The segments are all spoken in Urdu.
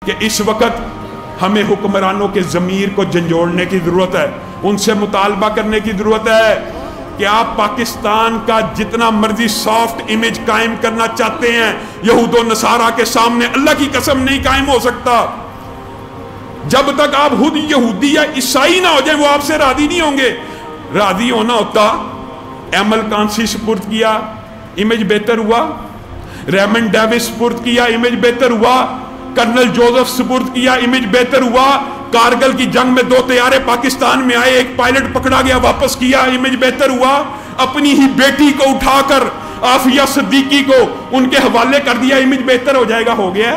کہ اس وقت ہمیں حکمرانوں کے ضمیر کو جھنجھوڑنے کی ضرورت ہے، ان سے مطالبہ کرنے کی ضرورت ہے کہ آپ پاکستان کا جتنا مرضی سافٹ امیج قائم کرنا چاہتے ہیں، یہود و نصارہ کے سامنے اللہ کی قسم نہیں قائم ہو سکتا جب تک آپ خود یہودی یا عیسائی نہ ہو جائیں، وہ آپ سے راضی نہیں ہوں گے۔ راضی ہونا ہوتا ایمل کانسی سپرد کیا، امیج بہتر ہوا، ریمنڈ ڈیوس سپرد کیا، امیج بہتر ہوا، کرنل جوزف سپرد کیا، امیج بہتر ہوا، کارگل کی جنگ میں 2 طیارے پاکستان میں آئے، ایک پائلٹ پکڑا گیا، واپس کیا، امیج بہتر ہوا، اپنی ہی بیٹی کو اٹھا کر آفیہ صدیقی کو ان کے حوالے کر دیا، امیج بہتر ہو جائے گا، ہو گیا۔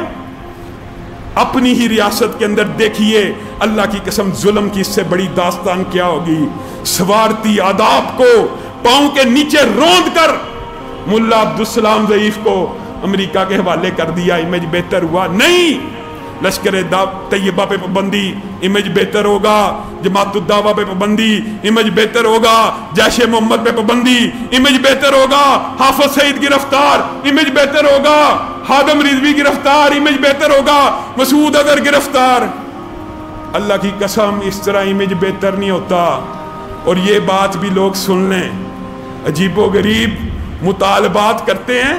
اپنی ہی ریاست کے اندر دیکھیے اللہ کی قسم ظلم کی اس سے بڑی داستان کیا ہوگی۔ سوارتی آداب کو پاؤں کے نیچے روند کر ملا عبدالسلام ضعیف کو امریکہ کے حوالے کر دیا، امیج بہتر ہوا؟ نہیں۔ لشکر طیبہ پہ پابندی، امیج بہتر ہوگا۔ جماعت الدعوہ پہ پابندی، امیج بہتر ہوگا۔ جیش محمد پہ پابندی، امیج بہتر ہوگا۔ حافظ سعید گرفتار، امیج بہتر ہوگا۔ خادم رضوی گرفتار، امیج بہتر ہوگا۔ مسعود اظہر گرفتار۔ اللہ کی قسم اس طرح امیج بہتر نہیں ہوتا۔ اور یہ بات بھی لوگ سن لیں، عجیب و غریب مطالبات کرتے ہیں،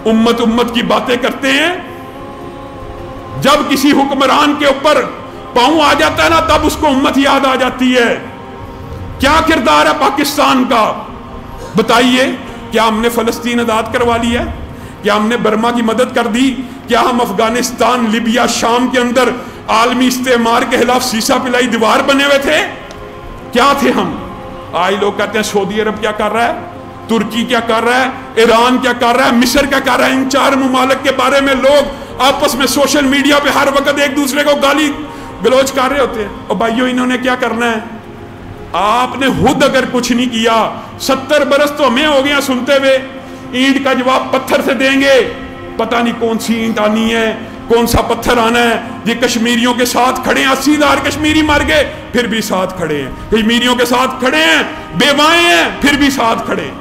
امت کی باتیں کرتے ہیں، جب کسی حکمران کے اوپر پاؤں آ جاتا ہے نا تب اس کو امت یاد آ جاتی ہے۔ کیا کردار ہے پاکستان کا؟ بتائیے، کیا ہم نے فلسطین آزاد کروا لیا؟ کیا ہم نے برما کی مدد کر دی؟ کیا ہم افغانستان، لیبیا، شام کے اندر عالمی استعمار کے خلاف سیسا پلائی دیوار بنے ہوئے تھے؟ کیا تھے ہم؟ آج لوگ کہتے ہیں سعودی عرب کیا کر رہا ہے، ترکی کیا کر رہا ہے، ایران کیا کر رہا ہے، مصر کیا کر رہا ہے۔ ان 4 ممالک کے بارے میں لوگ آپس میں سوشل میڈیا پہ ہر وقت ایک دوسرے کو گالی گلوچ کر رہے ہوتے ہیں۔ اور بھائیو انہوں نے کیا کرنا ہے؟ آپ نے خود اگر کچھ نہیں کیا، 70 برس تو ہمیں ہو گیا سنتے ہوئے، اینٹ کا جواب پتھر سے دیں گے، پتہ نہیں کون سی اینٹ آنی ہے، کون سا پتھر آنا ہے۔ یہ کشمیریوں کے ساتھ کھڑے ہیں، 80,000 کشمیری مر گئے پھر بھی ساتھ کھڑے ہیں، کشمیریوں کے ساتھ کھڑے ہیں، بیوائیں ہیں پھر بھی ساتھ کھڑے ہیں۔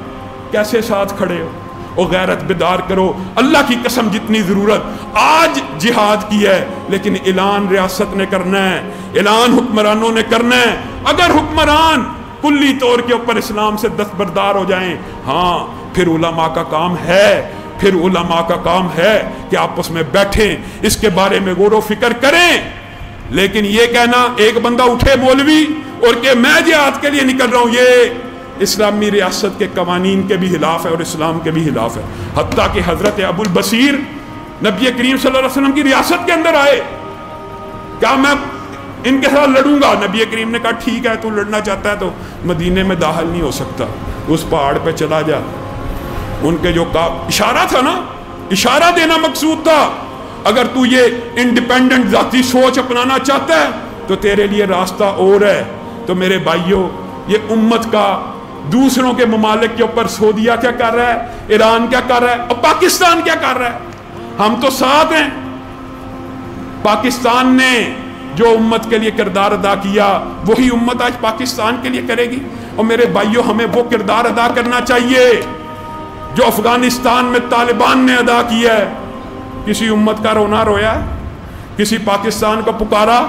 کیسے ساتھ کھڑے ہو؟ اور غیرت بیدار کرو۔ اللہ کی قسم جتنی ضرورت آج جہاد کی ہے، لیکن اعلان ریاست نے کرنا ہے، اعلان حکمرانوں نے کرنا ہے۔ اگر حکمران کلی طور کے اوپر اسلام سے دستبردار ہو جائیں، ہاں پھر علماء کا کام ہے، پھر علماء کا کام ہے کہ آپس میں بیٹھیں، اس کے بارے میں غور و فکر کریں۔ لیکن یہ کہنا ایک بندہ اٹھے مولوی اور کہ میں جہاد کے لیے نکل رہا ہوں، یہ اسلامی ریاست کے قوانین کے بھی خلاف ہے اور اسلام کے بھی خلاف ہے۔ حتیٰ کہ حضرت ابو البصیر نبی کریم صلی اللہ علیہ وسلم کی ریاست کے اندر آئے، کیا میں ان کے ساتھ لڑوں گا؟ نبی کریم نے کہا ٹھیک ہے، تو لڑنا چاہتا ہے تو مدینے میں داخل نہیں ہو سکتا، اس پہاڑ پہ چلا جا۔ ان کے جو اشارہ تھا نا، اشارہ دینا مقصود تھا، اگر تو یہ انڈیپینڈنٹ ذاتی سوچ اپنانا چاہتا ہے تو تیرے لیے راستہ اور ہے۔ تو میرے بھائیوں، یہ امت کا دوسروں کے ممالک کے اوپر سعودیہ کیا کر رہا ہے، ایران کیا کر رہا ہے، اور پاکستان کیا کر رہا ہے؟ ہم تو ساتھ ہیں۔ پاکستان نے جو امت کے لیے کردار ادا کیا وہی امت آج پاکستان کے لیے کرے گی۔ اور میرے بھائیوں، ہمیں وہ کردار ادا کرنا چاہیے جو افغانستان میں طالبان نے ادا کیا ہے۔ کسی امت کا رونا رویا ہے؟ کسی پاکستان کو پکارا؟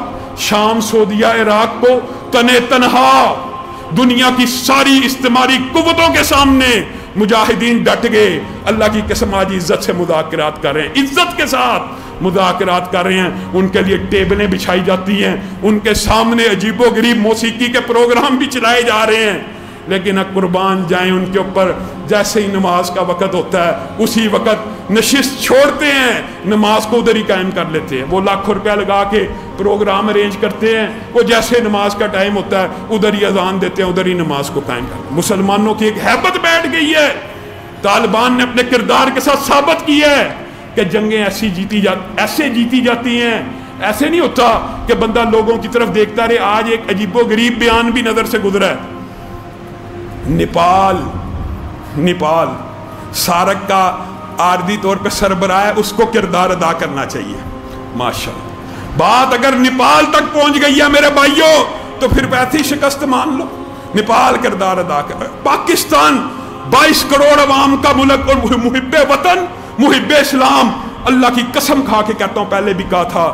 شام، سعودیہ، عراق کو تنے تنہا دنیا کی ساری استعماری قوتوں کے سامنے مجاہدین ڈٹ گئے۔ اللہ کی قسم آج عزت سے مذاکرات کر رہے ہیں، عزت کے ساتھ مذاکرات کر رہے ہیں۔ ان کے لیے ٹیبلیں بچھائی جاتی ہیں، ان کے سامنے عجیب و غریب موسیقی کے پروگرام بھی چلائے جا رہے ہیں، لیکن قربان جائیں ان کے اوپر جیسے ہی نماز کا وقت ہوتا ہے اسی وقت نشست چھوڑتے ہیں، نماز کو ادھر ہی قائم کر لیتے ہیں۔ وہ لاکھوں روپیہ لگا کے پروگرام ارینج کرتے ہیں، وہ جیسے نماز کا ٹائم ہوتا ہے ادھر ہی اذان دیتے ہیں، ادھر ہی نماز کو قائم کرتے ہیں۔ مسلمانوں کی ایک ہیبت بیٹھ گئی ہے۔ طالبان نے اپنے کردار کے ساتھ ثابت کیا ہے کہ جنگیں ایسے جیتی جاتی ہیں۔ ایسے نہیں ہوتا کہ بندہ لوگوں کی طرف دیکھتا رہے۔ آج ایک عجیب و غریب بیان بھی نظر سے گزرا ہے۔ نیپال سارک کا عارضی طور پہ سربراہ ہے، اس کو کردار ادا کرنا چاہیے۔ ماشاءاللہ، بات اگر نیپال تک پہنچ گئی ہے میرے بھائیوں تو پھر ویسی شکست مان لو۔ نیپال کردار ادا کر، پاکستان 22 کروڑ عوام کا ملک اور محب وطن، محب اسلام، اللہ کی قسم کھا کے کہتا ہوں، پہلے بھی کہا تھا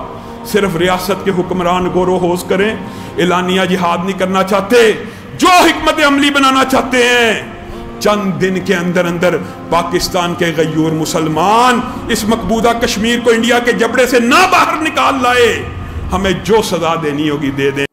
صرف ریاست کے حکمران غور و خوض کریں، اعلانیہ جہاد نہیں کرنا چاہتے، جو حکمت عملی بنانا چاہتے ہیں چند دن کے اندر اندر پاکستان کے غیور مسلمان اس مقبوضہ کشمیر کو انڈیا کے جبڑے سے نہ باہر نکال لائے، ہمیں جو سزا دینی ہوگی دے دیں۔